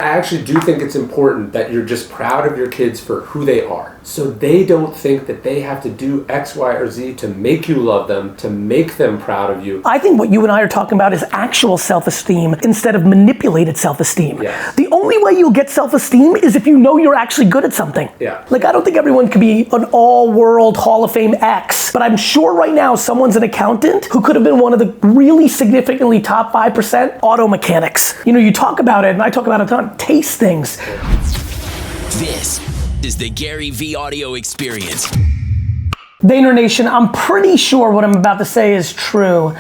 I actually do think it's important that you're just proud of your kids for who they are. So they don't think that they have to do X, Y, or Z to make you love them, to make them proud of you. I think what you and I are talking about is actual self-esteem instead of manipulated self-esteem. Yes. The only way you'll get self-esteem is if you know you're actually good at something. Yeah. Like, I don't think everyone can be an all-world Hall of Fame X, but I'm sure right now someone's an accountant who could have been one of the really significantly top 5% auto mechanics. You know, you talk about it, and I talk about it a ton, taste things. This is the GaryVee Audio Experience. Vayner Nation, I'm pretty sure what I'm about to say is true.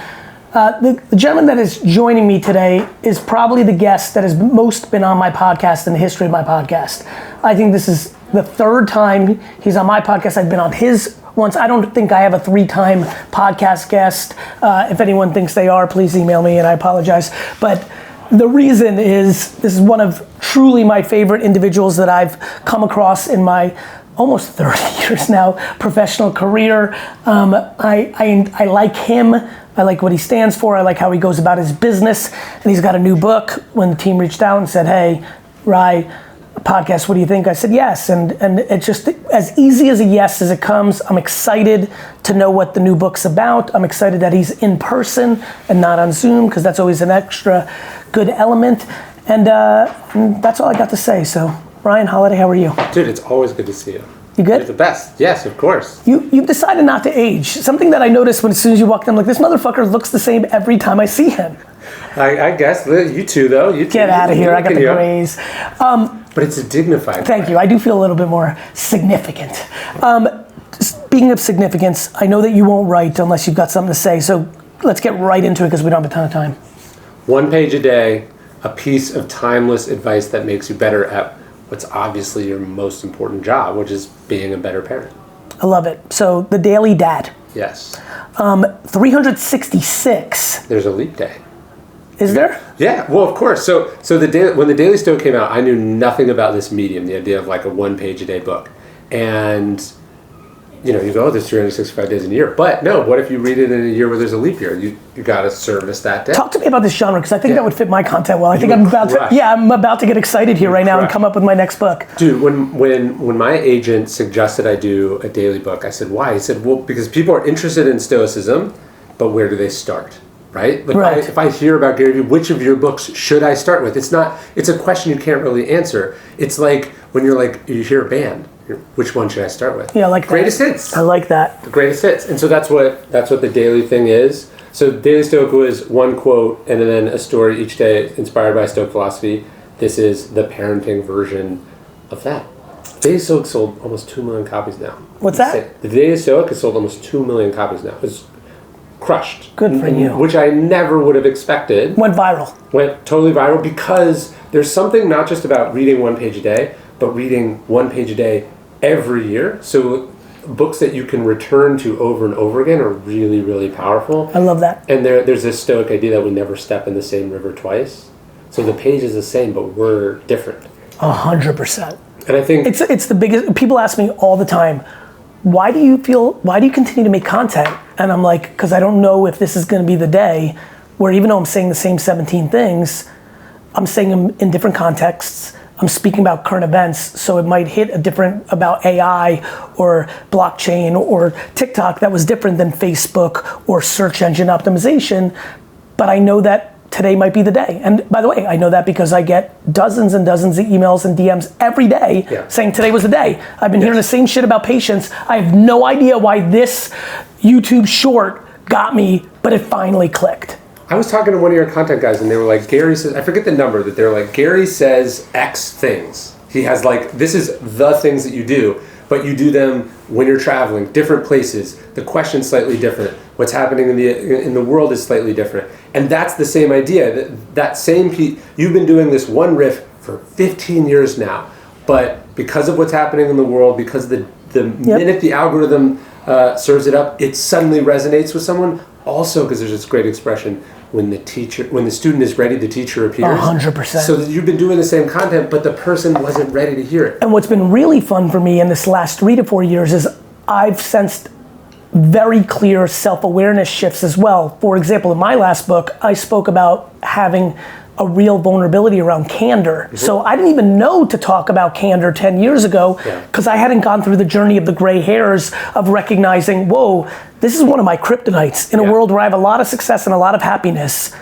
The gentleman that is joining me today is probably the guest that has most been on my podcast in the history of my podcast. I think this is the third time he's on my podcast. I've been on his once. I don't think I have a 3-time podcast guest. If anyone thinks they are, please email me and I apologize. But the reason is, this is one of truly my favorite individuals that I've come across in my almost 30 years now professional career. I like him. I like what he stands for. I like how he goes about his business. And he's got a new book. When the team reached out and said, hey, Rye, podcast, what do you think? I said yes, and it's just as easy as a yes as it comes. I'm excited to know what the new book's about. I'm excited that he's in person and not on Zoom, because that's always an extra good element. And that's all I got to say. So, Brian Holiday, how are you? Dude, it's always good to see you. You good? You're the best. Yes, of course. You've decided not to age. Something that I noticed as soon as you walked in, I'm like, this motherfucker looks the same every time I see him. I guess. You too, though. You too. Get out of here. I got the grays. But it's a dignified Thank way. you. I do feel a little bit more significant. Speaking of significance, I know that you won't write unless you've got something to say, so let's get right into it because we don't have a ton of time. 1 page a day, a piece of timeless advice that makes you better at what's obviously your most important job, which is being a better parent. I love it. So, the Daily Dad. Yes. 366. There's a leap day. Is there? Yeah, well, of course. So when the Daily Stoic came out, I knew nothing about this medium, the idea of like a 1 page a day book. And, you know, you go, oh, there's 365 days in a year. But no, what if you read it in a year where there's a leap year? You got to service that day. Talk to me about this genre, because I think that would fit my content well. I think I'm about to get excited here right now and come up with my next book. Dude, when my agent suggested I do a daily book, I said, why? He said, well, because people are interested in Stoicism, but where do they start? Right? Like right. If I hear about GaryVee, which of your books should I start with? It's a question you can't really answer. It's like when you hear a band, which one should I start with? Yeah, I like that. Greatest hits. I like that. The greatest hits. And so that's what the daily thing is. So Daily Stoic was one quote and then a story each day inspired by Stoic philosophy. This is the parenting version of that. Daily Stoic sold almost 2 million copies now. What's that? The Daily Stoic has sold almost 2 million copies now. It's crushed. Good for you. Which I never would have expected. Went viral. Went totally viral because there's something not just about reading 1 page a day, but reading 1 page a day every year. So books that you can return to over and over again are really, really powerful. I love that. And there's this Stoic idea that we never step in the same river twice. So the page is the same, but we're different. 100%. And I think it's the biggest. People ask me all the time, why do you continue to make content? And I'm like, because I don't know if this is going to be the day where, even though I'm saying the same 17 things, I'm saying them in different contexts. I'm speaking about current events, so it might hit a different about AI or blockchain or TikTok that was different than Facebook or search engine optimization. But I know that today might be the day. And by the way, I know that because I get dozens and dozens of emails and DMs every day saying today was the day. I've been hearing the same shit about patience. I have no idea why this YouTube short got me, but it finally clicked. I was talking to one of your content guys and they were like, Gary says, I forget the number, that they're like, Gary says X things. He has like, this is the things that you do, but you do them when you're traveling, different places. The question's slightly different. What's happening in the world is slightly different. And that's the same idea. That same piece, you've been doing this one riff for 15 years now, but because of what's happening in the world, because the minute the algorithm serves it up, it suddenly resonates with someone. Also, because there's this great expression, when the student is ready, the teacher appears. 100%. So that you've been doing the same content, but the person wasn't ready to hear it. And what's been really fun for me in this last 3 to 4 years is I've sensed very clear self-awareness shifts as well. For example, in my last book, I spoke about having a real vulnerability around candor. So I didn't even know to talk about candor 10 years ago because I hadn't gone through the journey of the gray hairs of recognizing, whoa, this is one of my kryptonites in a world where I have a lot of success and a lot of happiness.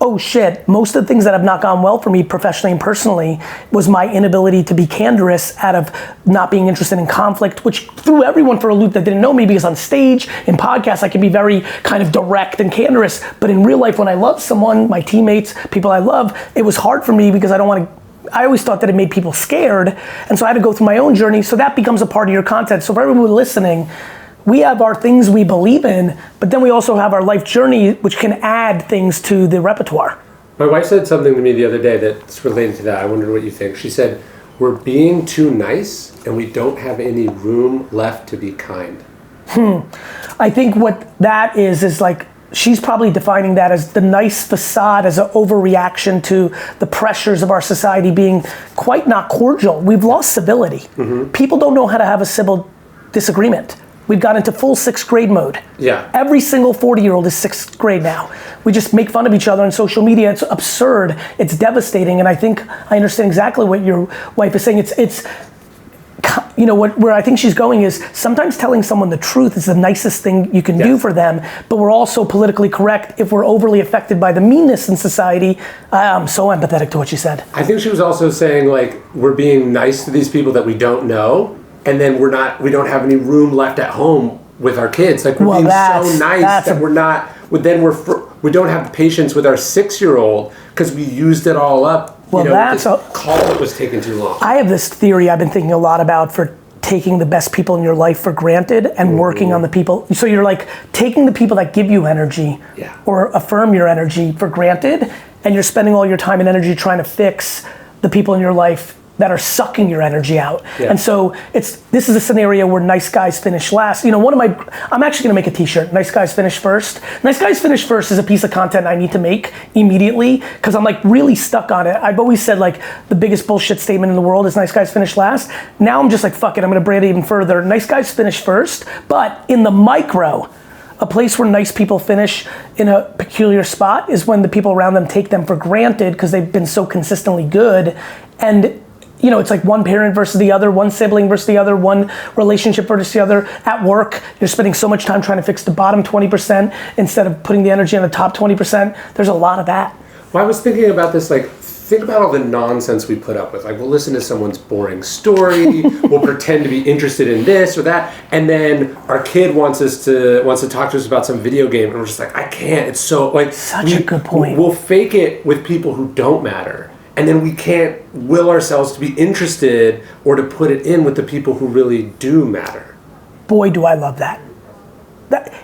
Oh shit, most of the things that have not gone well for me professionally and personally was my inability to be candorous out of not being interested in conflict, which threw everyone for a loop that didn't know me, because on stage, in podcasts, I can be very kind of direct and candorous, but in real life, when I love someone, my teammates, people I love, it was hard for me because I always thought that it made people scared, and so I had to go through my own journey, so that becomes a part of your content. So for everyone listening, we have our things we believe in, but then we also have our life journey, which can add things to the repertoire. My wife said something to me the other day that's related to that. I wonder what you think. She said, we're being too nice and we don't have any room left to be kind. I think what that is like, she's probably defining that as the nice facade as an overreaction to the pressures of our society being quite not cordial. We've lost civility. People don't know how to have a civil disagreement. We've got into full 6th grade mode. Yeah. Every single 40-year-old is 6th grade now. We just make fun of each other on social media. It's absurd. It's devastating. And I think I understand exactly what your wife is saying. It's you know, where I think she's going is sometimes telling someone the truth is the nicest thing you can do for them, but we're also politically correct if we're overly affected by the meanness in society. I'm so empathetic to what she said. I think she was also saying, like, we're being nice to these people that we don't know, and then we don't have any room left at home with our kids. Like, we're being so nice that we don't have the patience with our 6-year-old because we used it all up. Well, that's a call that was taking too long. I have this theory I've been thinking a lot about for taking the best people in your life for granted and working on the people. So you're like taking the people that give you energy or affirm your energy for granted, and you're spending all your time and energy trying to fix the people in your life that are sucking your energy out. And so this is a scenario where nice guys finish last. You know, I'm actually gonna make a t-shirt, nice guys finish first. Nice guys finish first is a piece of content I need to make immediately because I'm like really stuck on it. I've always said like the biggest bullshit statement in the world is nice guys finish last. Now I'm just like, fuck it, I'm gonna brand it even further. Nice guys finish first, but in the micro, a place where nice people finish in a peculiar spot is when the people around them take them for granted because they've been so consistently good. And you know, it's like one parent versus the other, one sibling versus the other, one relationship versus the other. At work, you're spending so much time trying to fix the bottom 20% instead of putting the energy on the top 20%. There's a lot of that. Well, I was thinking about this, like, think about all the nonsense we put up with. Like, we'll listen to someone's boring story, we'll pretend to be interested in this or that, and then our kid wants to talk to us about some video game, and we're just like, I can't. It's so, like, such a good point. We'll fake it with people who don't matter. And then we can't will ourselves to be interested or to put it in with the people who really do matter. Boy, do I love that.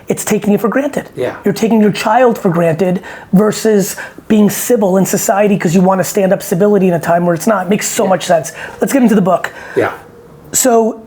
It's taking it for granted. Yeah. You're taking your child for granted versus being civil in society because you want to stand up civility in a time where it's not. It makes so much sense. Let's get into the book. Yeah. So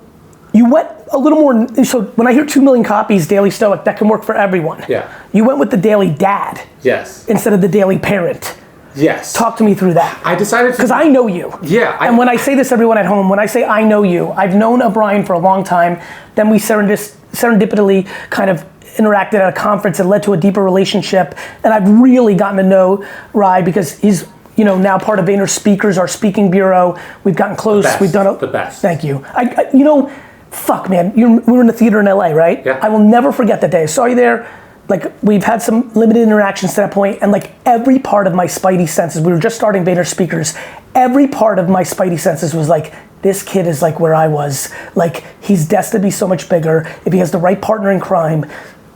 you went a little more, so when I hear 2 million copies, Daily Stoic, that can work for everyone. Yeah. You went with the Daily Dad. Yes. Instead of the Daily Parent. Yes. Talk to me through that. I decided to... Because I know you. Yeah. And when I say this, everyone at home, when I say I know you, I've known O'Brien for a long time. Then we serendipitously kind of interacted at a conference that led to a deeper relationship. And I've really gotten to know Rai because he's, you know, now part of VaynerSpeakers, our speaking bureau. We've gotten close. We've done the best. Thank you. You know, fuck, man. We were in the theater in LA, right? Yeah. I will never forget that day. I saw you there. Like, we've had some limited interactions to that point, and like every part of my spidey senses, we were just starting VaynerSpeakers, every part of my spidey senses was like, this kid is like where I was. Like, he's destined to be so much bigger. If he has the right partner in crime,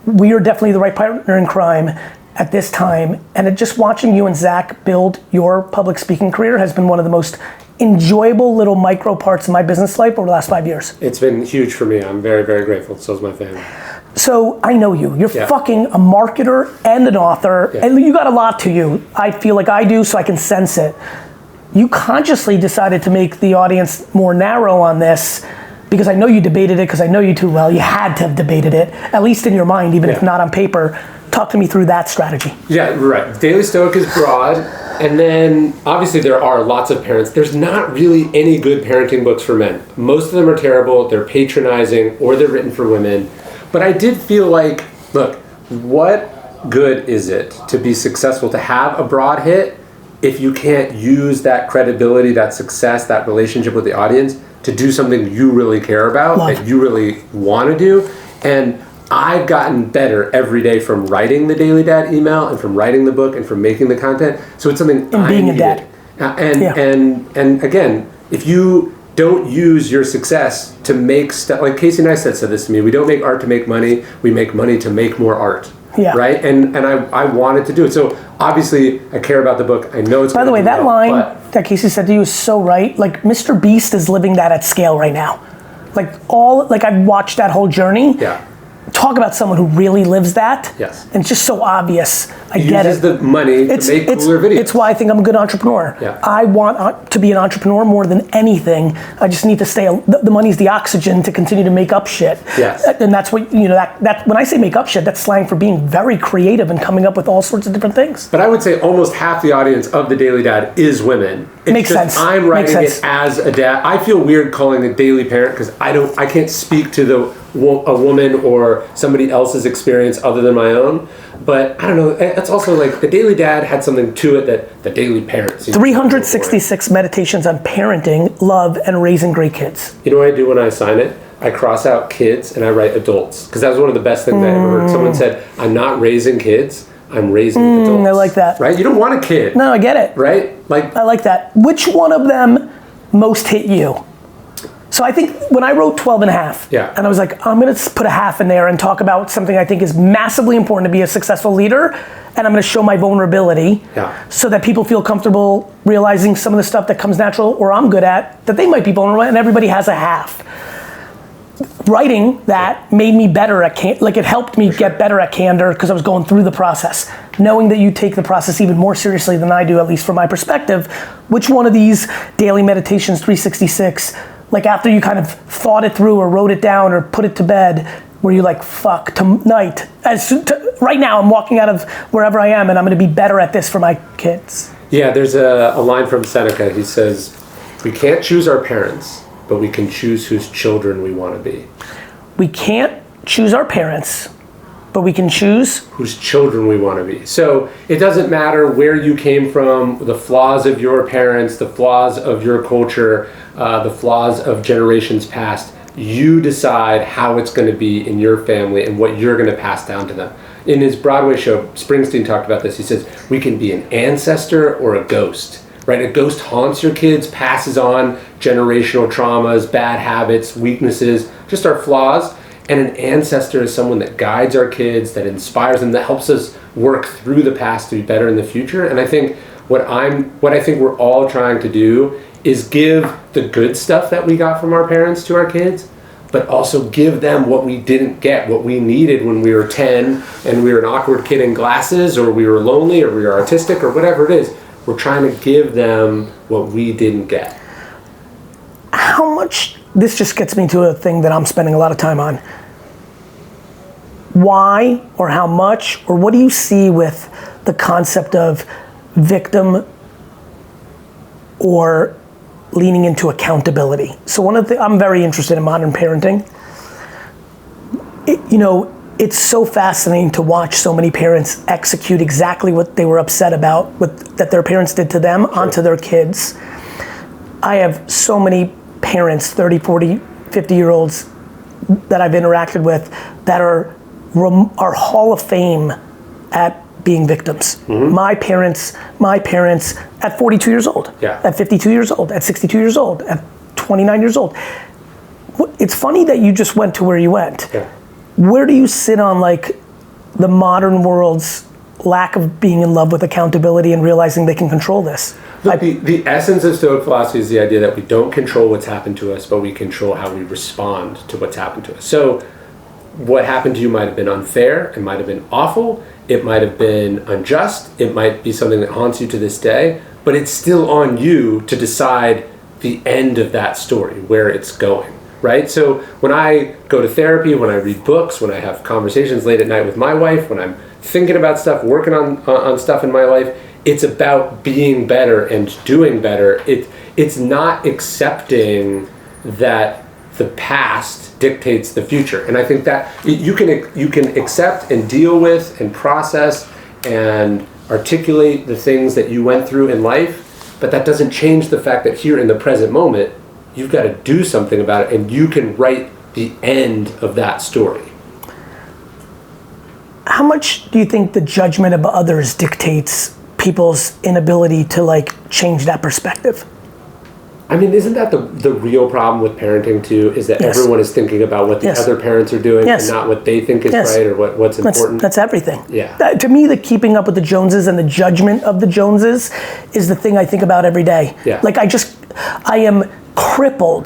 we are definitely the right partner in crime at this time. And just watching you and Zach build your public speaking career has been one of the most enjoyable little micro parts of my business life over the last 5 years. It's been huge for me. I'm very, very grateful. So is my family. So I know you. You're fucking a marketer and an author, and you got a lot to you. I feel like I do, so I can sense it. You consciously decided to make the audience more narrow on this because I know you debated it because I know you too well. You had to have debated it, at least in your mind, even if not on paper. Talk to me through that strategy. Yeah, right. Daily Stoic is broad, and then obviously there are lots of parents. There's not really any good parenting books for men. Most of them are terrible, they're patronizing, or they're written for women. But I did feel like, look, what good is it to be successful, to have a broad hit, if you can't use that credibility, that success, that relationship with the audience to do something you really care about, that you really want to do. And I've gotten better every day from writing the Daily Dad email and from writing the book and from making the content. So it's something and being a dad. And again, if you don't use your success to make stuff, like Casey Neistat said this to me, we don't make art to make money, we make money to make more art. Yeah. Right? And I wanted to do it. So obviously I care about the book. I know it's By the way, that line that Casey said to you is so right. Like Mr. Beast is living that at scale right now. Like I've watched that whole journey. Yeah. Talk about someone who really lives that. Yes. And it's just so obvious. I He get uses it. the money to make cooler videos. It's why I think I'm a good entrepreneur. Yeah. I want to be an entrepreneur more than anything. I just need to stay. The money's the oxygen to continue to make up shit. Yes. And that's what that when I say make up shit, that's slang for being very creative and coming up with all sorts of different things. But I would say almost half the audience of the Daily Dad is women. It's Makes just sense. I'm writing Makes it as a dad. I feel weird calling it Daily Parent because I can't speak to a woman or somebody else's experience other than my own. But I don't know. It's also like the Daily Dad had something to it that the Daily Parent seems 366 meditations on parenting, love, and raising great kids. You know what I do when I sign it? I cross out kids and I write adults because that was one of the best things I ever heard. Someone said, "I'm not raising kids. I'm raising adults." I like that. Right? You don't want a kid. No, I get it. Right? Like I like that. Which one of them most hit you? So I think when I wrote 12 and a half, Yeah. and I was like, I'm gonna put a half in there and talk about something I think is massively important to be a successful leader, and I'm gonna show my vulnerability so that people feel comfortable realizing some of the stuff that comes natural or I'm good at, that they might be vulnerable, and everybody has a half. Writing that made me better at, it helped me get better at candor because I was going through the process. Knowing that you take the process even more seriously than I do, at least from my perspective, which one of these daily meditations, 366, like after you kind of thought it through or wrote it down or put it to bed, were you like, fuck, tonight, right now I'm walking out of wherever I am and I'm gonna be better at this for my kids? Yeah, there's a line from Seneca. He says, "We can't choose our parents, but we can choose whose children we want to be." We can't choose our parents, but we can choose whose children we want to be. So it doesn't matter where you came from, the flaws of your parents, the flaws of your culture, the flaws of generations past. You decide how it's going to be in your family and what you're going to pass down to them. In his Broadway show, Springsteen talked about this. He says, we can be an ancestor or a ghost, right? A ghost haunts your kids, passes on generational traumas, bad habits, weaknesses, just our flaws. And an ancestor is someone that guides our kids, that inspires them, that helps us work through the past to be better in the future. And I think what I think we're all trying to do is give the good stuff that we got from our parents to our kids, but also give them what we didn't get, what we needed when we were 10 and we were an awkward kid in glasses, or we were lonely, or we were autistic, or whatever it is. We're trying to give them what we didn't get. How much, this just gets me to a thing that I'm spending a lot of time on. Why or how much, or what do you see with the concept of victim or leaning into accountability? So one of the, I'm very interested in modern parenting. It's so fascinating to watch so many parents execute exactly what they were upset about, that their parents did to them, onto their kids. I have so many parents, 30, 40, 50-year-olds that I've interacted with that are Hall of Fame at being victims. Mm-hmm. My parents at 42 years old, at 52 years old, at 62 years old, at 29 years old. It's funny that you just went to where you went. Yeah. Where do you sit on like the modern world's lack of being in love with accountability and realizing they can control this? Look, the essence of Stoic philosophy is the idea that we don't control what's happened to us, but we control how we respond to what's happened to us. So what happened to you might have been unfair, it might have been awful, it might have been unjust, it might be something that haunts you to this day, but it's still on you to decide the end of that story, where it's going, right? So when I go to therapy, when I read books, when I have conversations late at night with my wife, when I'm thinking about stuff, working on stuff in my life, it's about being better and doing better. It's not accepting that the past dictates the future. And I think that you can accept and deal with and process and articulate the things that you went through in life, but that doesn't change the fact that here in the present moment, you've got to do something about it, and you can write the end of that story. How much do you think the judgment of others dictates people's inability to like change that perspective? I mean, isn't that the real problem with parenting too, is that everyone is thinking about what the other parents are doing and not what they think is right or what's important? That's everything. Yeah. To me, the keeping up with the Joneses and the judgment of the Joneses is the thing I think about every day. Yeah. Like I am crippled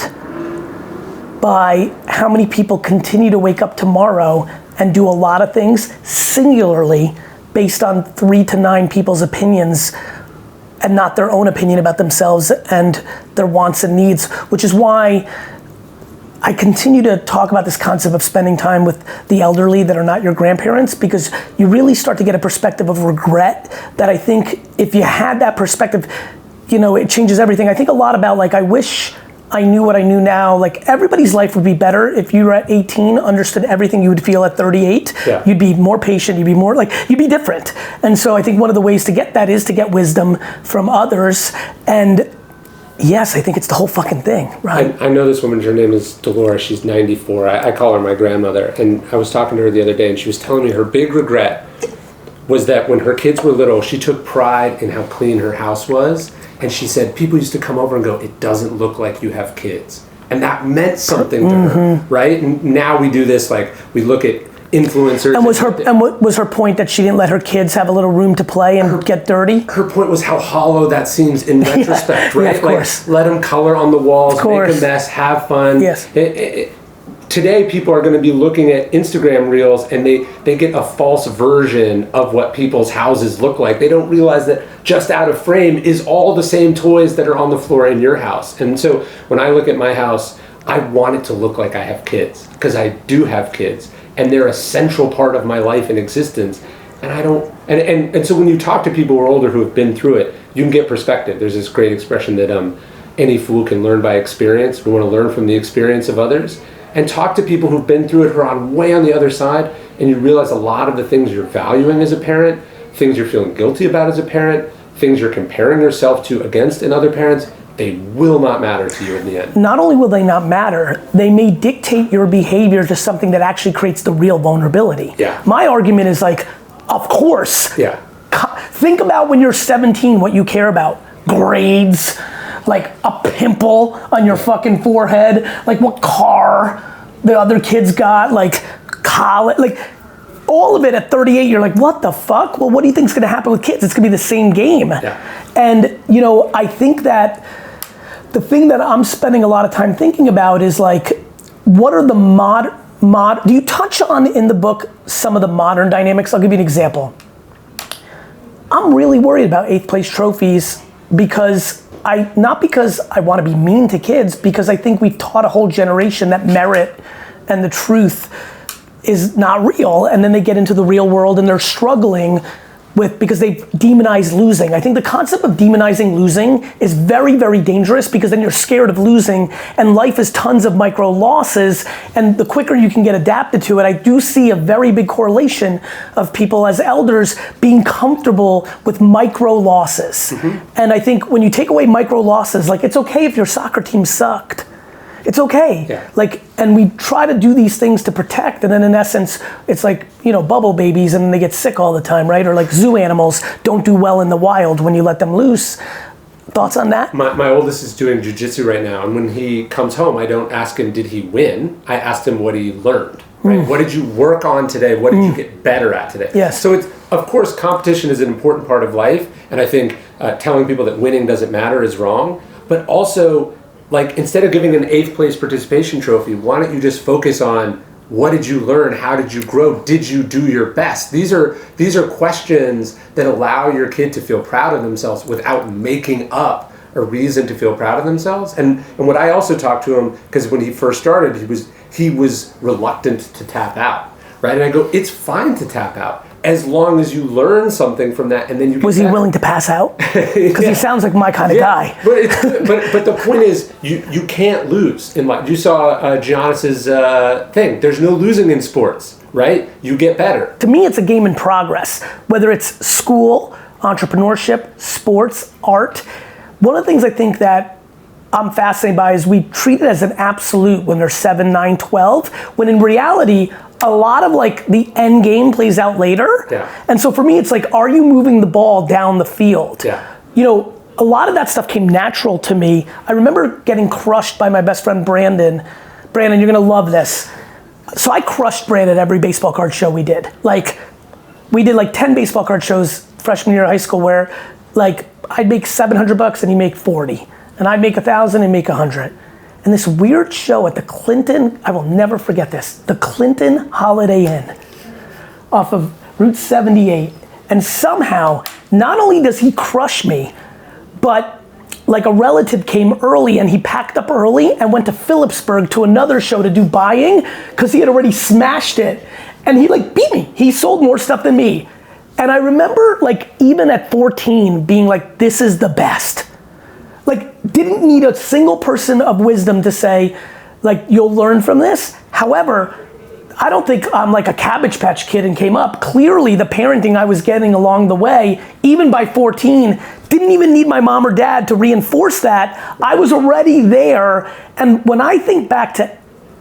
by how many people continue to wake up tomorrow and do a lot of things singularly based on 3 to 9 people's opinions and not their own opinion about themselves and their wants and needs, which is why I continue to talk about this concept of spending time with the elderly that are not your grandparents, because you really start to get a perspective of regret that I think if you had that perspective, you know, it changes everything. I think a lot about like, I wish I knew what I knew now. Like everybody's life would be better if you were at 18, understood everything you would feel at 38. Yeah. You'd be more patient, you'd be more like, you'd be different. And so I think one of the ways to get that is to get wisdom from others. And yes, I think it's the whole fucking thing, right? I know this woman, her name is Dolores, she's 94. I call her my grandmother. And I was talking to her the other day and she was telling me her big regret was that when her kids were little, she took pride in how clean her house was. And she said, people used to come over and go, it doesn't look like you have kids. And that meant something to her, right? And now we do this, like, we look at influencers. And was her point that she didn't let her kids have a little room to play and get dirty? Her point was how hollow that seems in retrospect, right? Yeah, of course. Like, let them color on the walls, make a mess, have fun. Yes. Today, people are going to be looking at Instagram reels and they get a false version of what people's houses look like. They don't realize that just out of frame is all the same toys that are on the floor in your house. And so when I look at my house, I want it to look like I have kids, because I do have kids and they're a central part of my life and existence. And I don't, and so when you talk to people who are older who have been through it, you can get perspective. There's this great expression that any fool can learn by experience. We want to learn from the experience of others. And talk to people who've been through it, who are way on the other side, and you realize a lot of the things you're valuing as a parent, things you're feeling guilty about as a parent, things you're comparing yourself to against in other parents, they will not matter to you in the end. Not only will they not matter, they may dictate your behavior to something that actually creates the real vulnerability. Yeah. My argument is like, of course. Yeah. Think about when you're 17, what you care about. Grades, like a pimple on your fucking forehead, like what car the other kids got, like college, like all of it at 38, you're like, what the fuck? Well, what do you think's gonna happen with kids? It's gonna be the same game. Yeah. And you know, I think that the thing that I'm spending a lot of time thinking about is like, what are the do you touch on in the book some of the modern dynamics? I'll give you an example. I'm really worried about 8th place trophies not because I want to be mean to kids, because I think we've taught a whole generation that merit and the truth is not real, and then they get into the real world and they're struggling because they've demonized losing. I think the concept of demonizing losing is very, very dangerous, because then you're scared of losing, and life is tons of micro losses, and the quicker you can get adapted to it. I do see a very big correlation of people as elders being comfortable with micro losses. And I think when you take away micro losses, like, it's okay if your soccer team sucked. It's okay. Yeah. Like, and we try to do these things to protect, and then in essence, it's like, you know, bubble babies and they get sick all the time, right? Or like zoo animals don't do well in the wild when you let them loose. Thoughts on that? My oldest is doing jiu-jitsu right now, and when he comes home, I don't ask him, did he win? I asked him what he learned. Right? What did you work on today? What did you get better at today? Yes. So it's, of course, competition is an important part of life, and I think telling people that winning doesn't matter is wrong, but also, like, instead of giving an 8th place participation trophy, why don't you just focus on what did you learn? How did you grow? Did you do your best? These are questions that allow your kid to feel proud of themselves without making up a reason to feel proud of themselves. And what I also talked to him, because when he first started, he was reluctant to tap out, right? And I go, it's fine to tap out, as long as you learn something from that, and then you get Was he better. willing to pass out? Because he sounds like my kind of guy. But the point is, you can't lose in life. You saw Giannis's thing. There's no losing in sports, right? You get better. To me, it's a game in progress. Whether it's school, entrepreneurship, sports, art. One of the things I think that I'm fascinated by is we treat it as an absolute when they're 7, 9, 12, when in reality, a lot of like the end game plays out later. Yeah. And so for me, it's like, are you moving the ball down the field? Yeah. You know, a lot of that stuff came natural to me. I remember getting crushed by my best friend, Brandon. Brandon, you're gonna love this. So I crushed Brandon at every baseball card show we did. Like, we did like 10 baseball card shows freshman year of high school where like I'd make $700 and he'd make 40. And I'd make 1,000 and make 100. And this weird show at the Clinton, I will never forget this, the Clinton Holiday Inn off of Route 78. And somehow, not only does he crush me, but like a relative came early and he packed up early and went to Phillipsburg to another show to do buying because he had already smashed it. And he like beat me. He sold more stuff than me. And I remember like even at 14 being like, this is the best. Like, didn't need a single person of wisdom to say, like, you'll learn from this. However, I don't think I'm like a Cabbage Patch Kid and came up. Clearly, the parenting I was getting along the way, even by 14, didn't even need my mom or dad to reinforce that. I was already there. And when I think back to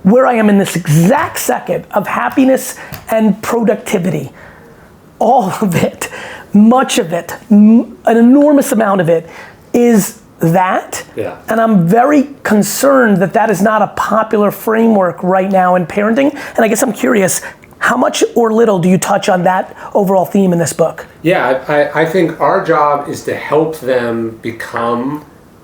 where I am in this exact second of happiness and productivity, all of it, much of it, an enormous amount of it is that. Yeah. And I'm very concerned that that is not a popular framework right now in parenting. And I guess I'm curious, how much or little do you touch on that overall theme in this book? Yeah, I think our job is to help them become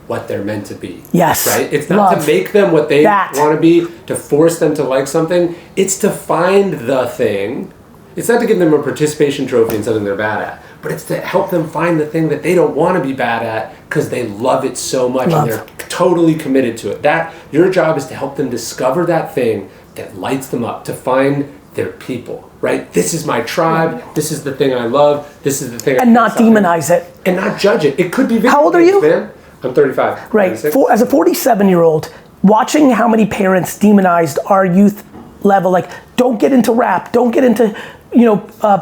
what they're meant to be. Yes. Right? It's not to make them what they want to be, to force them to like something. It's to find the thing. It's not to give them a participation trophy in something they're bad at, but it's to help them find the thing that they don't want to be bad at because they love it so much and they're totally committed to it. That your job is to help them discover that thing that lights them up, to find their people, right? This is my tribe. This is the thing I love. This is the thing. And not demonize it. And not judge it. It could be video How old are games, you? Man. I'm 35. Right. As a 47-year-old, watching how many parents demonized our youth level, like, don't get into rap, don't get into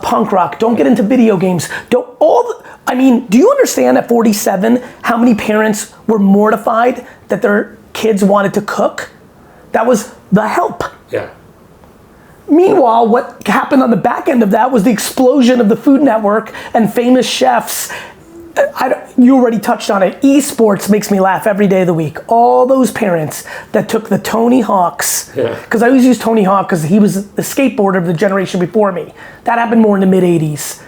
punk rock, don't get into video games, do you understand at 47 how many parents were mortified that their kids wanted to cook? That was the help. Yeah. Meanwhile, what happened on the back end of that was the explosion of the Food Network and famous chefs. You already touched on it. Esports makes me laugh every day of the week. All those parents that took the Tony Hawks, because I always use Tony Hawk because he was the skateboarder of the generation before me. That happened more in the mid 80s.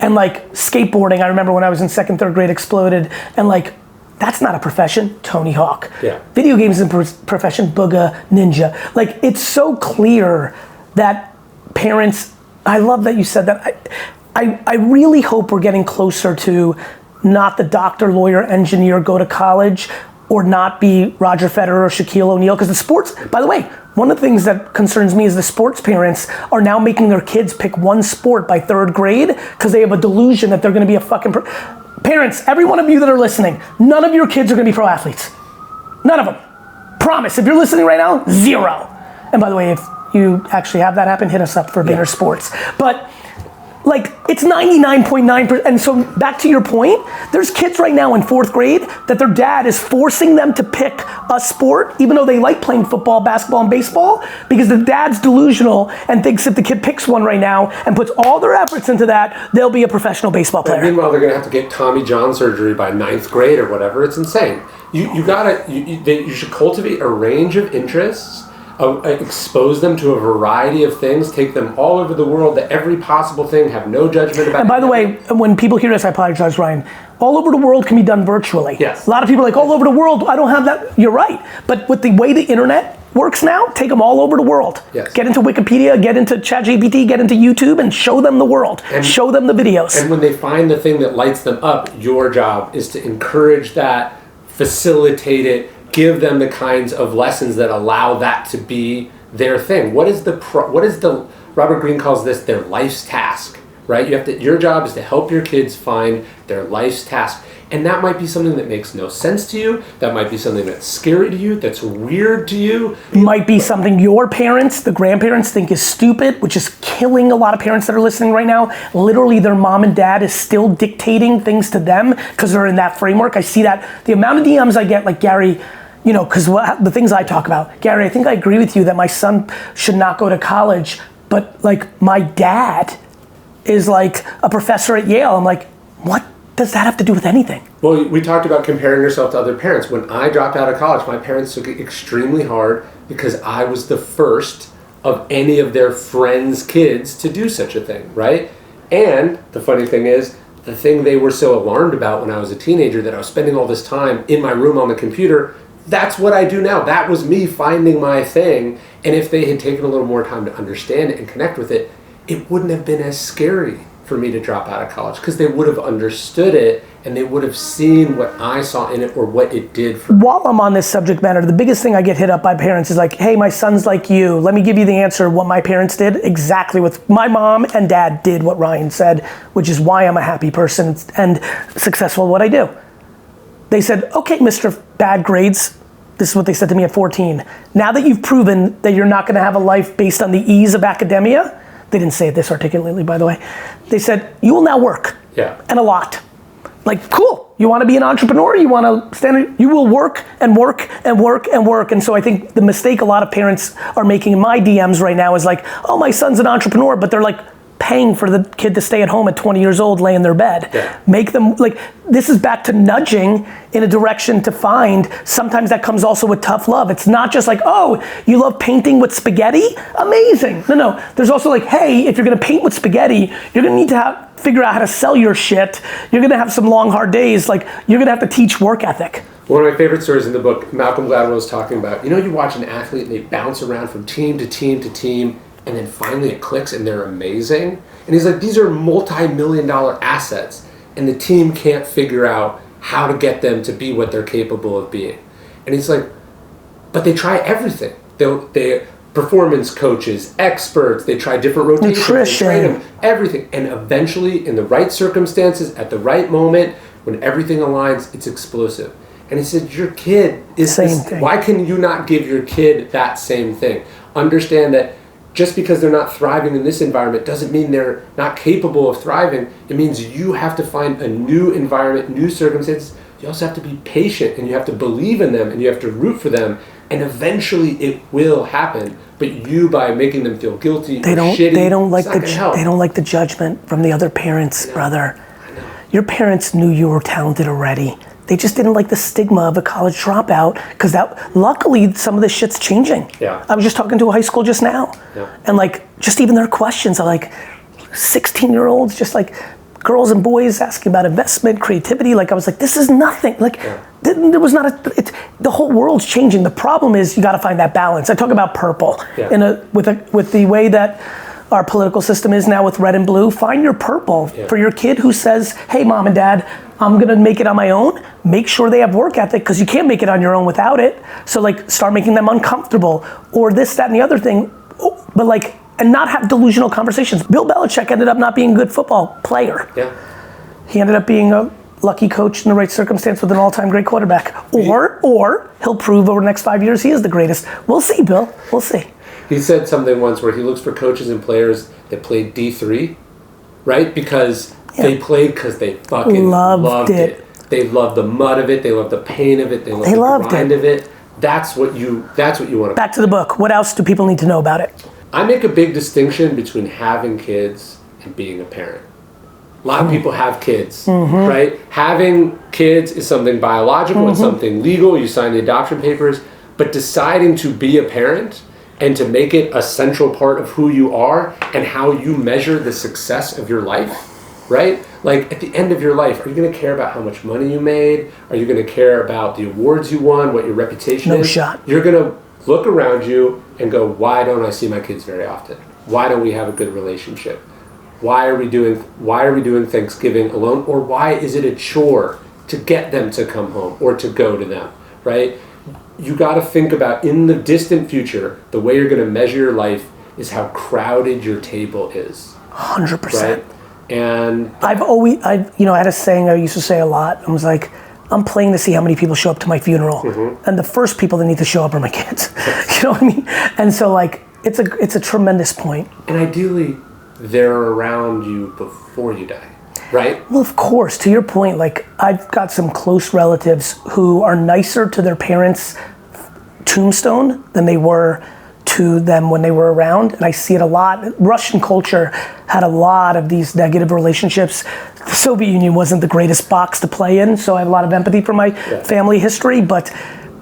And like skateboarding, I remember when I was in 2nd, 3rd grade exploded, and like, that's not a profession, Tony Hawk. Yeah. Video games is a profession, Booga, Ninja. Like, it's so clear that parents, I love that you said that. I really hope we're getting closer to not the doctor, lawyer, engineer, go to college, or not be Roger Federer or Shaquille O'Neal. Because the sports, by the way, one of the things that concerns me is the sports parents are now making their kids pick one sport by 3rd grade because they have a delusion that they're gonna be a fucking Parents, every one of you that are listening, none of your kids are gonna be pro athletes. None of them. Promise, if you're listening right now, 0. And by the way, if you actually have that happen, hit us up for VaynerSports. But like, it's 99.9%. And so back to your point, there's kids right now in 4th grade that their dad is forcing them to pick a sport, even though they like playing football, basketball, and baseball, because the dad's delusional and thinks if the kid picks one right now and puts all their efforts into that, they'll be a professional baseball player. And meanwhile, they're gonna have to get Tommy John surgery by 9th grade or whatever. It's insane. You should cultivate a range of interests. Expose them to a variety of things, take them all over the world to every possible thing, have no judgment about it. And by the way, when people hear this, I apologize, Ryan. All over the world can be done virtually. Yes. A lot of people are like, all over the world, I don't have that. You're right. But with the way the internet works now, take them all over the world. Yes. Get into Wikipedia, get into ChatGPT, get into YouTube, and show them the world. And show them the videos. And when they find the thing that lights them up, your job is to encourage that, facilitate it, give them the kinds of lessons that allow that to be their thing. What is the Robert Greene calls this their life's task, right? Your job is to help your kids find their life's task. And that might be something that makes no sense to you. That might be something that's scary to you, that's weird to you. Might be something your parents, the grandparents, think is stupid, which is killing a lot of parents that are listening right now. Literally, their mom and dad is still dictating things to them because they're in that framework. I see that. The amount of DMs I get, like, Gary, you know, because the things I talk about, Gary, I think I agree with you that my son should not go to college, but like my dad is like a professor at Yale. I'm like, what does that have to do with anything? Well, we talked about comparing yourself to other parents. When I dropped out of college, my parents took it extremely hard because I was the first of any of their friends' kids to do such a thing, right? And the funny thing is, the thing they were so alarmed about when I was a teenager, that I was spending all this time in my room on the computer, that's what I do now. That was me finding my thing. And if they had taken a little more time to understand it and connect with it, it wouldn't have been as scary for me to drop out of college, because they would have understood it and they would have seen what I saw in it or what it did for me. While I'm on this subject matter, the biggest thing I get hit up by parents is like, hey, my son's like you. Let me give you the answer. What my parents did, exactly what my mom and dad did, what Ryan said, which is why I'm a happy person and successful at what I do. They said, okay, Mr. Bad Grades, this is what they said to me at 14. Now that you've proven that you're not gonna have a life based on the ease of academia, they didn't say it this articulately, by the way. They said, you will now work. Yeah. And a lot. Like, cool, you wanna be an entrepreneur? You wanna you will work and work and work and work. And so I think the mistake a lot of parents are making in my DMs right now is like, oh, my son's an entrepreneur, but they're like paying for the kid to stay at home at 20 years old, lay in their bed. Yeah. Make them, like, this is back to nudging in a direction to find. Sometimes that comes also with tough love. It's not just like, oh, you love painting with spaghetti? Amazing. No. There's also like, hey, if you're gonna paint with spaghetti, you're gonna need to figure out how to sell your shit. You're gonna have some long, hard days. Like, you're gonna have to teach work ethic. One of my favorite stories in the book, Malcolm Gladwell was talking about, you watch an athlete and they bounce around from team to team to team, and then finally it clicks and they're amazing. And he's like, these are multi-million-dollar assets, and the team can't figure out how to get them to be what they're capable of being. And he's like, but they try everything. They performance coaches, experts, they try different rotations, nutrition, they train them, everything. And eventually, in the right circumstances, at the right moment, when everything aligns, it's explosive. And he said, your kid is same thing. Why can you not give your kid that same thing? Understand that just because they're not thriving in this environment doesn't mean they're not capable of thriving. It means you have to find a new environment, new circumstances. You also have to be patient, and you have to believe in them, and you have to root for them, and eventually it will happen. But you, by making them feel guilty, they don't like the judgment from the other parents, brother. I know. Your parents knew you were talented already. They just didn't like the stigma of a college dropout, because luckily some of this shit's changing. Yeah. I was just talking to a high school just now. Yeah. And like, just even their questions are like 16-year-olds, just like girls and boys asking about investment, creativity. Like, I was like, this is nothing. Like, there was not the whole world's changing. The problem is you gotta find that balance. I talk about purple with the way that our political system is now with red and blue. Find your purple for your kid who says, hey, mom and dad, I'm gonna make it on my own. Make sure they have work ethic, because you can't make it on your own without it. So like, start making them uncomfortable, or this, that, and the other thing. But like, and not have delusional conversations. Bill Belichick ended up not being a good football player. Yeah. He ended up being a lucky coach in the right circumstance with an all-time great quarterback. Or he'll prove over the next 5 years he is the greatest. We'll see, Bill, we'll see. He said something once where he looks for coaches and players that played D3, right? Because they played because they fucking loved it. They loved the mud of it. They loved the pain of it. They loved the grind of it. That's what you want to. Back to the book. What else do people need to know about it? I make a big distinction between having kids and being a parent. A lot of people have kids, right? Having kids is something biological, it's something legal, you sign the adoption papers, but deciding to be a parent and to make it a central part of who you are and how you measure the success of your life, right? Like, at the end of your life, are you gonna care about how much money you made? Are you gonna care about the awards you won, what your reputation is? No shot. You're gonna look around you and go, why don't I see my kids very often? Why don't we have a good relationship? Why are we doing Thanksgiving alone? Or why is it a chore to get them to come home or to go to them, right? You gotta think about, in the distant future, the way you're gonna measure your life is how crowded your table is. 100%. Right? And I had a saying I used to say a lot. I was like, I'm playing to see how many people show up to my funeral. And the first people that need to show up are my kids. You know what I mean? And so like, it's a tremendous point. And ideally, they're around you before you die, right? Well, of course, to your point, like I've got some close relatives who are nicer to their parents' tombstone than they were to them when they were around, and I see it a lot. Russian culture had a lot of these negative relationships. The Soviet Union wasn't the greatest box to play in, so I have a lot of empathy for my family history, but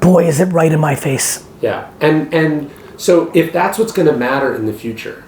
boy, is it right in my face. Yeah, and so if that's what's gonna matter in the future,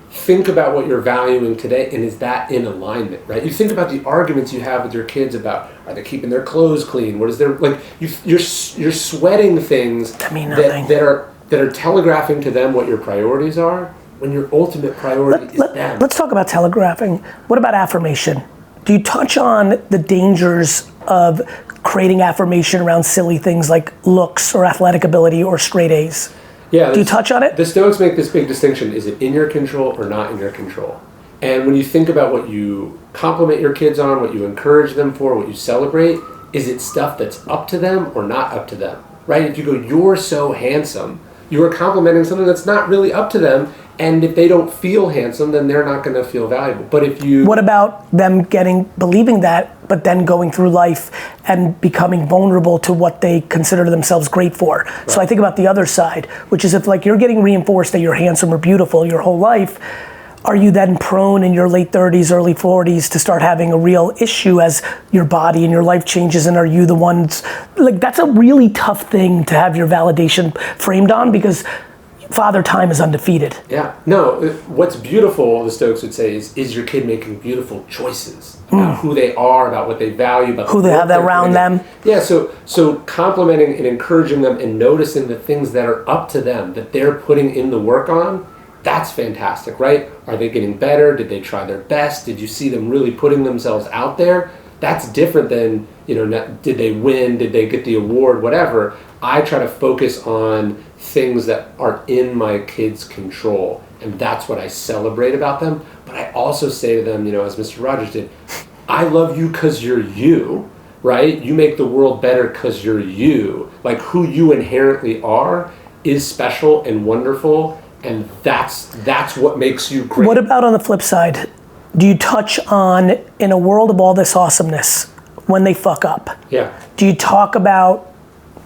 think about what you're valuing today, and is that in alignment, right? You think about the arguments you have with your kids about, are they keeping their clothes clean? What is their, like, you're sweating things that are telegraphing to them what your priorities are, when your ultimate priority is them. Let's talk about telegraphing. What about affirmation? Do you touch on the dangers of creating affirmation around silly things like looks or athletic ability or straight A's? Yeah. Do you touch on it? The Stoics make this big distinction. Is it in your control or not in your control? And when you think about what you compliment your kids on, what you encourage them for, what you celebrate, is it stuff that's up to them or not up to them, right? If you go, you're so handsome, you are complimenting something that's not really up to them, and if they don't feel handsome, then they're not going to feel valuable. But if you... What about them believing that, but then going through life and becoming vulnerable to what they consider themselves great for? Right. So I think about the other side, which is if like you're getting reinforced that you're handsome or beautiful your whole life, are you then prone in your late 30s, early 40s to start having a real issue as your body and your life changes, and are you the ones, like that's a really tough thing to have your validation framed on, because Father Time is undefeated. Yeah, no, what's beautiful, the Stoics would say, is your kid making beautiful choices about who they are, about what they value, about who they have around them. Yeah, so complimenting and encouraging them and noticing the things that are up to them, that they're putting in the work on, that's fantastic, right? Are they getting better? Did they try their best? Did you see them really putting themselves out there? That's different than, did they win? Did they get the award? Whatever. I try to focus on things that are in my kids' control, and that's what I celebrate about them. But I also say to them, as Mr. Rogers did, I love you because you're you, right? You make the world better because you're you. Like, who you inherently are is special and wonderful, and that's what makes you great. What about on the flip side? Do you touch on, in a world of all this awesomeness, when they fuck up? Yeah. Do you talk about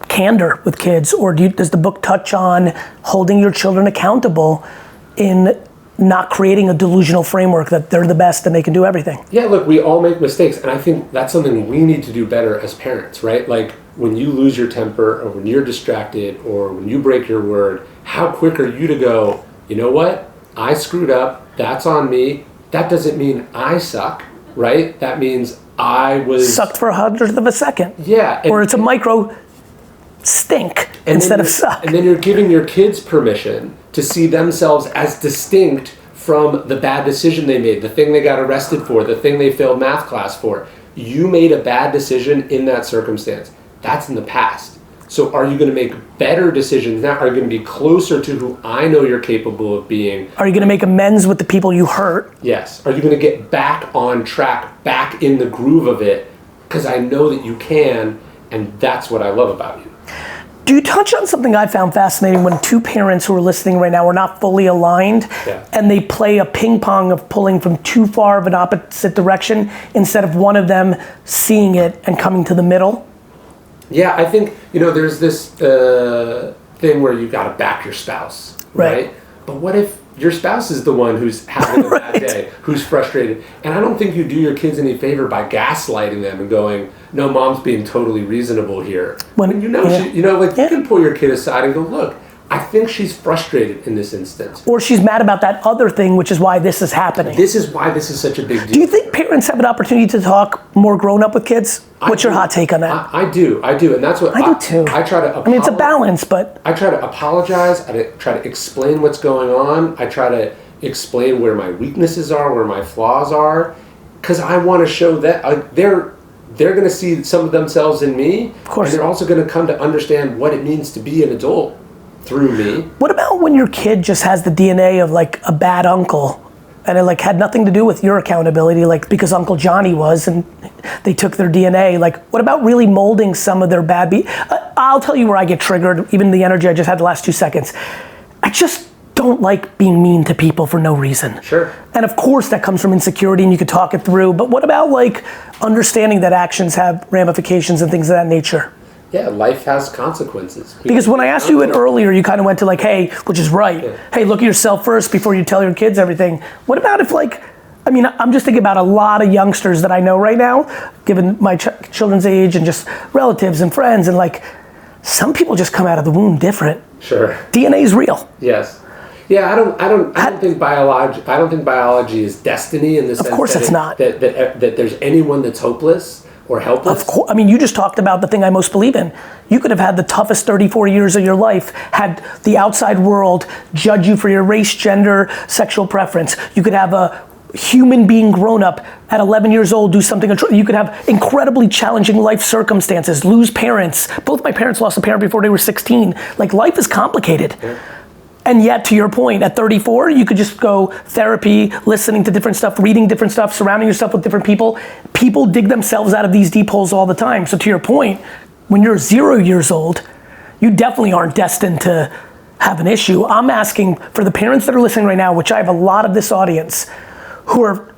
candor with kids, or does the book touch on holding your children accountable in not creating a delusional framework that they're the best and they can do everything? Yeah, look, we all make mistakes, and I think that's something we need to do better as parents, right? Like, when you lose your temper, or when you're distracted, or when you break your word, how quick are you to go, you know what? I screwed up, that's on me. That doesn't mean I suck, right? That means I was... Sucked for 1/100 of a second. Yeah. Or it's a micro stink instead of suck. And then you're giving your kids permission to see themselves as distinct from the bad decision they made, the thing they got arrested for, the thing they failed math class for. You made a bad decision in that circumstance. That's in the past. So are you going to make better decisions now? Are you going to be closer to who I know you're capable of being? Are you going to make amends with the people you hurt? Yes. Are you going to get back on track, back in the groove of it? Because I know that you can, and that's what I love about you. Do you touch on something I found fascinating when two parents who are listening right now are not fully aligned, and they play a ping pong of pulling from too far of an opposite direction instead of one of them seeing it and coming to the middle? Yeah, I think, there's this thing where you got to back your spouse, right? But what if your spouse is the one who's having a bad day, who's frustrated? And I don't think you do your kids any favor by gaslighting them and going, no, mom's being totally reasonable here. When you can pull your kid aside and go, look, I think she's frustrated in this instance. Or she's mad about that other thing, which is why this is happening. This is why this is such a big deal. Do you think parents have an opportunity to talk more grown up with kids? What's your hot take on that? I do, and that's what I do too. I try to. It's a balance, but I try to apologize. I try to explain what's going on. I try to explain where my weaknesses are, where my flaws are, because I want to show that they're going to see some of themselves in me, of course, and they're also going to come to understand what it means to be an adult through me. What about when your kid just has the DNA of like a bad uncle, And it like had nothing to do with your accountability, like because Uncle Johnny was and they took their DNA. Like what about really molding some of their bad I'll tell you where I get triggered, even the energy I just had the last 2 seconds. I just don't like being mean to people for no reason. Sure. And of course that comes from insecurity and you could talk it through, but what about like understanding that actions have ramifications and things of that nature? Yeah, life has consequences. Because when I asked you it earlier, you kind of went to like, hey, which is right. Hey, look at yourself first before you tell your kids everything. What about if like, I mean, I'm just thinking about a lot of youngsters that I know right now, given my children's age and just relatives and friends, and like, some people just come out of the womb different. Sure. DNA is real. Yes. Yeah, I don't think biology is destiny in the sense of course it's not. That there's anyone that's hopeless or helpless. Of course, I mean, you just talked about the thing I most believe in. You could have had the toughest 34 years of your life, had the outside world judge you for your race, gender, sexual preference. You could have a human being grown up at 11 years old do something. You could have incredibly challenging life circumstances, lose parents. Both my parents lost a parent before they were 16. Like life is complicated. Yeah. And yet, to your point, at 34, you could just go therapy, listening to different stuff, reading different stuff, surrounding yourself with different people. People dig themselves out of these deep holes all the time. So to your point, when you're 0 years old, you definitely aren't destined to have an issue. I'm asking for the parents that are listening right now, which I have a lot of this audience, who are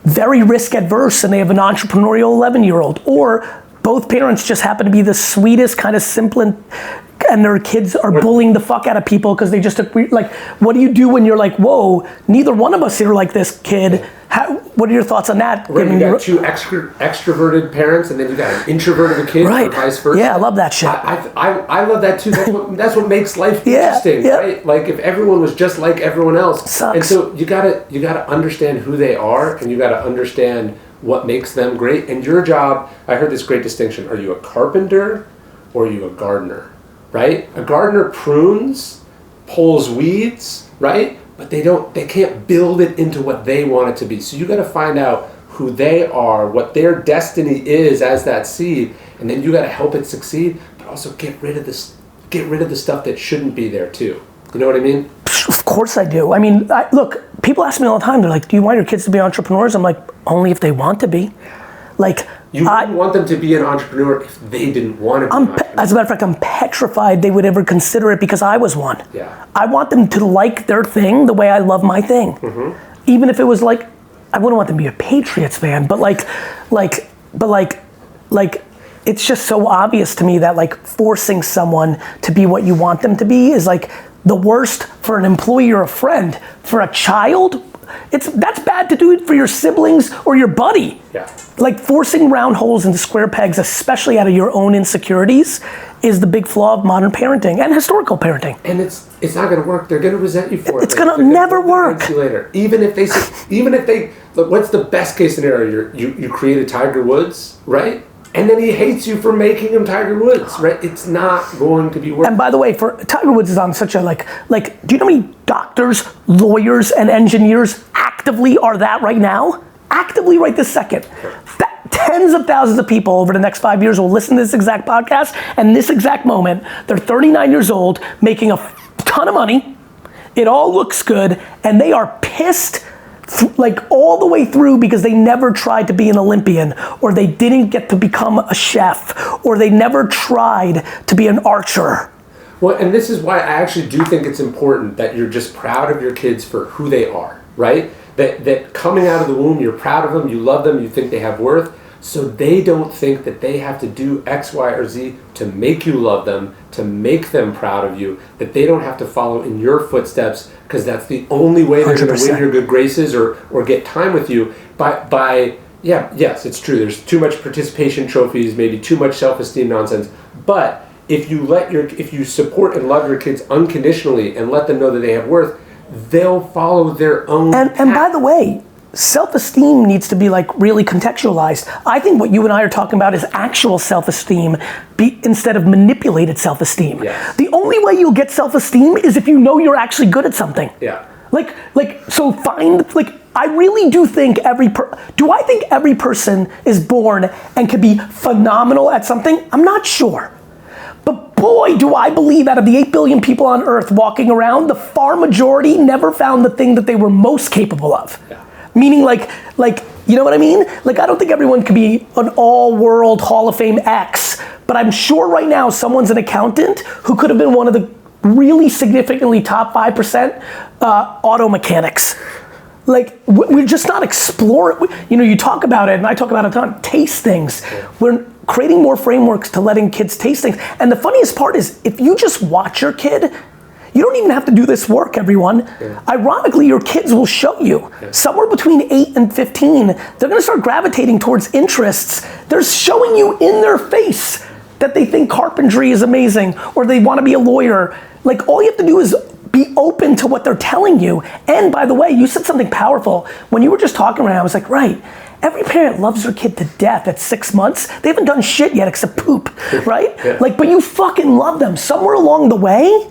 very risk adverse and they have an entrepreneurial 11-year-old, or both parents just happen to be the sweetest, kind of simple, and their kids are bullying the fuck out of people because they just took, like, what do you do when you're like, whoa, neither one of us are like this kid? What are your thoughts on that? Right, you got two extroverted parents and then you got an introverted kid, right, or vice versa. Yeah, I love that shit. I love that too. That's what makes life interesting, right? Like if everyone was just like everyone else. Sucks. And so you gotta understand who they are and you gotta understand what makes them great. And your job, I heard this great distinction, are you a carpenter or are you a gardener? Right? A gardener prunes, pulls weeds, right? But they can't build it into what they want it to be. So you got to find out who they are, what their destiny is as that seed, and then you got to help it succeed, but also get rid of the stuff that shouldn't be there too. You know what I mean? Of course I do. I mean, look, people ask me all the time, they're like, do you want your kids to be entrepreneurs? I'm like, only if they want to be. Like, you wouldn't want them to be an entrepreneur if they didn't want to be an entrepreneur. As a matter of fact, I'm petrified they would ever consider it because I was one. Yeah. I want them to like their thing the way I love my thing. Mm-hmm. Even if it was like, I wouldn't want them to be a Patriots fan, but it's just so obvious to me that like forcing someone to be what you want them to be is like the worst for an employee or a friend. For a child, that's bad to do it for your siblings or your buddy. Yeah. Like forcing round holes into square pegs, especially out of your own insecurities, is the big flaw of modern parenting and historical parenting. And it's not going to work. They're going to resent you for it. It's going to never work. You later. Even if they look, what's the best case scenario? You create a Tiger Woods, right? And then he hates you for making him Tiger Woods, right? It's not going to be working. And by the way, Tiger Woods is on such a like, do you know how many doctors, lawyers, and engineers actively are that right now? Actively right this second. Tens of thousands of people over the next 5 years will listen to this exact podcast, and this exact moment, they're 39 years old, making a ton of money, it all looks good, and they are pissed like all the way through because they never tried to be an Olympian, or they didn't get to become a chef, or they never tried to be an archer. Well, and this is why I actually do think it's important that you're just proud of your kids for who they are, right? That coming out of the womb, you're proud of them, you love them, you think they have worth, so they don't think that they have to do X, Y, or Z to make you love them, to make them proud of you, that they don't have to follow in your footsteps because that's the only way they're going to win your good graces or get time with you. Yes, it's true. There's too much participation trophies, maybe too much self-esteem nonsense. But if you support and love your kids unconditionally and let them know that they have worth, they'll follow their own path. And by the way, self-esteem needs to be like really contextualized. I think what you and I are talking about is actual self-esteem instead of manipulated self-esteem. Yes. The only way you'll get self-esteem is if you know you're actually good at something. Yeah. I really do think do I think every person is born and can be phenomenal at something? I'm not sure. But boy, do I believe out of the 8 billion people on earth walking around, the far majority never found the thing that they were most capable of. Yeah. Meaning like, you know what I mean? Like, I don't think everyone could be an all-world Hall of Fame X, but I'm sure right now someone's an accountant who could have been one of the really significantly top 5% auto mechanics. Like, we're just not exploring. You know, you talk about it, and I talk about it a ton. Taste things. Yeah. We're creating more frameworks to letting kids taste things. And the funniest part is, if you just watch your kid, you don't even have to do this work, everyone. Yeah. Ironically, your kids will show you. Yeah. Somewhere between 8 and 15, they're gonna start gravitating towards interests. They're showing you in their face that they think carpentry is amazing, or they wanna be a lawyer. Like, all you have to do is be open to what they're telling you. And by the way, you said something powerful. When you were just talking right now, I was like, right, every parent loves their kid to death at 6 months. They haven't done shit yet except poop, right? Yeah. Like, but you fucking love them. Somewhere along the way,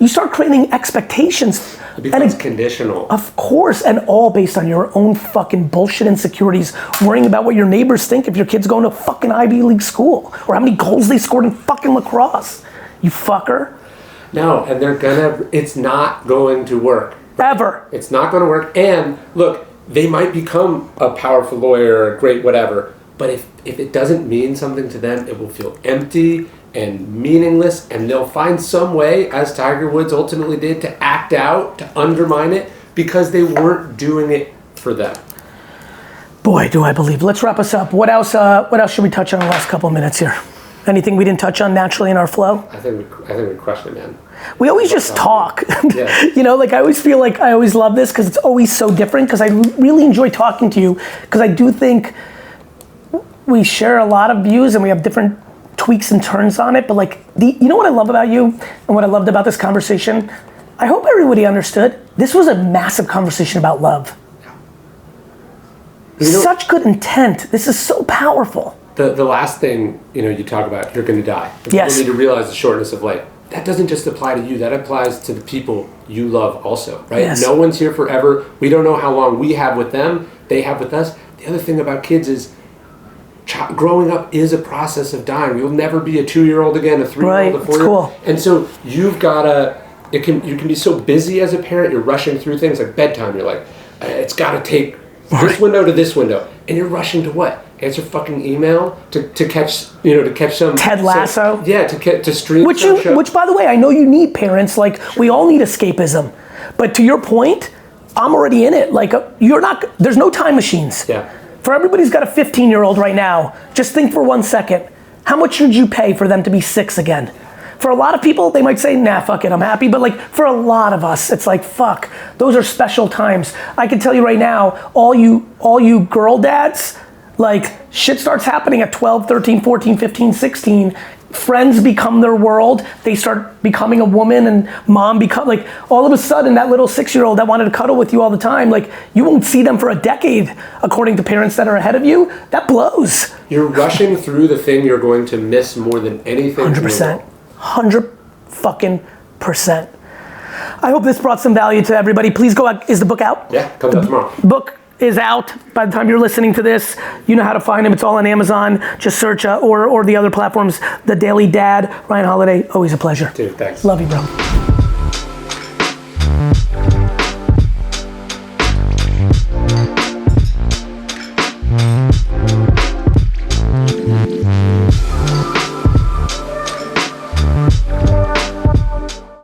you start creating expectations. It becomes conditional. Of course, and all based on your own fucking bullshit insecurities, worrying about what your neighbors think if your kid's going to a fucking Ivy League school, or how many goals they scored in fucking lacrosse. You fucker. No, and it's not going to work. Ever. It's not going to work. And look, they might become a powerful lawyer or a great whatever, but if it doesn't mean something to them, it will feel empty and meaningless, and they'll find some way, as Tiger Woods ultimately did, to act out, to undermine it, because they weren't doing it for them. Boy, do I believe. Let's wrap us up. What else should we touch on in the last couple of minutes here? Anything we didn't touch on naturally in our flow? I think we crushed it, man. We always just talk. Yeah. You know, like, I always feel like I always love this because it's always so different, because I really enjoy talking to you, because I do think we share a lot of views and we have different tweaks and turns on it, but like, you know what I love about you and what I loved about this conversation? I hope everybody understood, this was a massive conversation about love. You know, such good intent. This is so powerful. The last thing, you know, you talk about, you're gonna die. Yes. People need to realize the shortness of life. That doesn't just apply to you, that applies to the people you love also, right? Yes. No one's here forever. We don't know how long we have with them, they have with us. The other thing about kids is, growing up is a process of dying. You'll never be a 2-year-old again, a 3-year-old, a 4-year-old. Cool. And so you've gotta, you can be so busy as a parent, you're rushing through things like bedtime. You're like, it's gotta take this window to this window. And you're rushing to what? Answer fucking email to catch some Ted Lasso. To stream which by the way, I know you need parents, like, we all need escapism. But to your point, I'm already in it. Like, there's no time machines. Yeah. For everybody who's got a 15-year-old right now, just think for 1 second, how much should you pay for them to be 6 again? For a lot of people, they might say, nah, fuck it, I'm happy. But like, for a lot of us, it's like, fuck, those are special times. I can tell you right now, all you girl dads, like, shit starts happening at 12, 13, 14, 15, 16. Friends become their world. They start becoming a woman, and mom like, all of a sudden, that little 6-year-old that wanted to cuddle with you all the time, like, you won't see them for a decade, according to parents that are ahead of you. That blows. You're rushing through the thing you're going to miss more than anything. 100%. 100%. I hope this brought some value to everybody. Please go out. Is the book out? Yeah, comes out tomorrow. Book is out by the time you're listening to this. You know how to find him. It's all on Amazon. Just search or the other platforms. The Daily Dad, Ryan Holiday. Always a pleasure. Dude, thanks. Love you, bro.